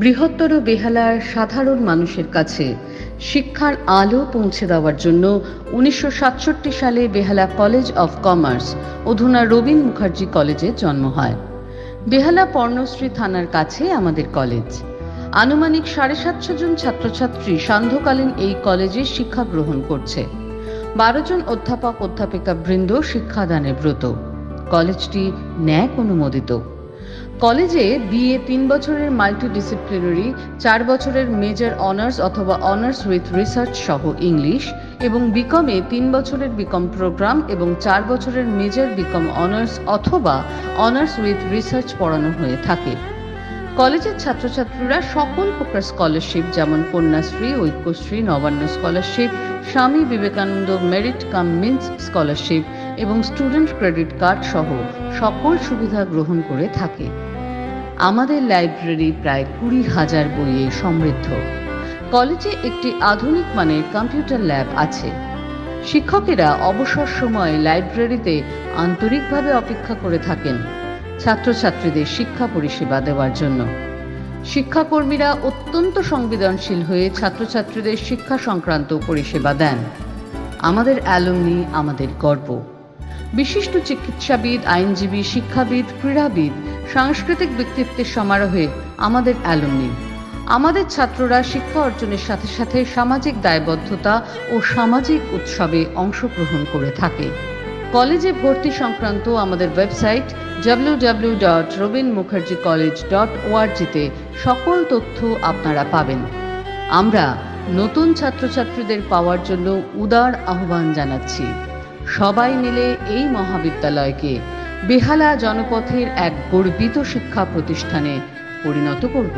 বৃহত্তর বেহালার সাধারণ মানুষের কাছে শিক্ষার আলো পৌঁছে দেওয়ার জন্য 1967 সালে বেহালা কলেজ অফ কমার্স অধুনা রবীন মুখার্জি কলেজের জন্ম হয়। বেহালা পর্ণশ্রী থানার কাছে আমাদের কলেজ। আনুমানিক 750 জন ছাত্রছাত্রী সান্ধ্যকালীন এই কলেজে শিক্ষা গ্রহণ করছে। 12 জন অধ্যাপক অধ্যাপিকা বৃন্দ শিক্ষাদানে ব্রত। কলেজটি ন্যাক অনুমোদিত। কলেজে বিএ 3 বছরের মাল্টিডিসিপ্লিনারি, 4 বছরের মেজর অনার্স অথবা অনার্স উইথ রিসার্চ সহ ইংলিশ এবং বিকমে 3 বছরের বিকম প্রোগ্রাম এবং 4 বছরের মেজর বিকম অনার্স অথবা অনার্স উইথ রিসার্চ পড়ানো হয়ে থাকে। কলেজের ছাত্রছাত্রীরা সকল প্রকার স্কলারশিপ যেমন Kanyashree, Aikyashree, Nabanna scholarship, Swami Vivekananda merit cum means scholarship এবং স্টুডেন্ট ক্রেডিট কার্ড সহ সকল সুবিধা গ্রহণ করে থাকে। আমাদের লাইব্রেরি প্রায় 20,000 বইয়ে সমৃদ্ধ। কলেজে একটি আধুনিক মানের কম্পিউটার ল্যাব আছে। শিক্ষকেরা অবসর সময়ে লাইব্রেরিতে আন্তরিকভাবে অপেক্ষা করে থাকেন ছাত্রছাত্রীদের শিক্ষা পরিষেবা দেওয়ার জন্য। শিক্ষাকর্মীরা অত্যন্ত সংবেদনশীল হয়ে ছাত্রছাত্রীদের শিক্ষা সংক্রান্ত পরিষেবা দেন। আমাদের অ্যালুমনি আমাদের গর্ব। বিশিষ্ট চিকিৎসাবিদ, আইনজীবী, শিক্ষাবিদ, ক্রীড়াবিদ, সাংস্কৃতিক ব্যক্তিত্বের সমারোহে আমাদের অ্যালুমনি। আমাদের ছাত্ররা শিক্ষা অর্জনের সাথে সাথে সামাজিক দায়বদ্ধতা ও সামাজিক উৎসবে অংশগ্রহণ করে থাকে। কলেজে ভর্তি সংক্রান্ত আমাদের ওয়েবসাইট www.robinmukherjeecollege.org-তে সকল তথ্য আপনারা পাবেন। আমরা নতুন ছাত্রছাত্রীদের পাওয়ার জন্য উদার আহ্বান জানাচ্ছি। সবাই মিলে এই মহাবিদ্যালয়কে বেহালা জনপথের এক গর্বিত শিক্ষা প্রতিষ্ঠানে পরিণত করব।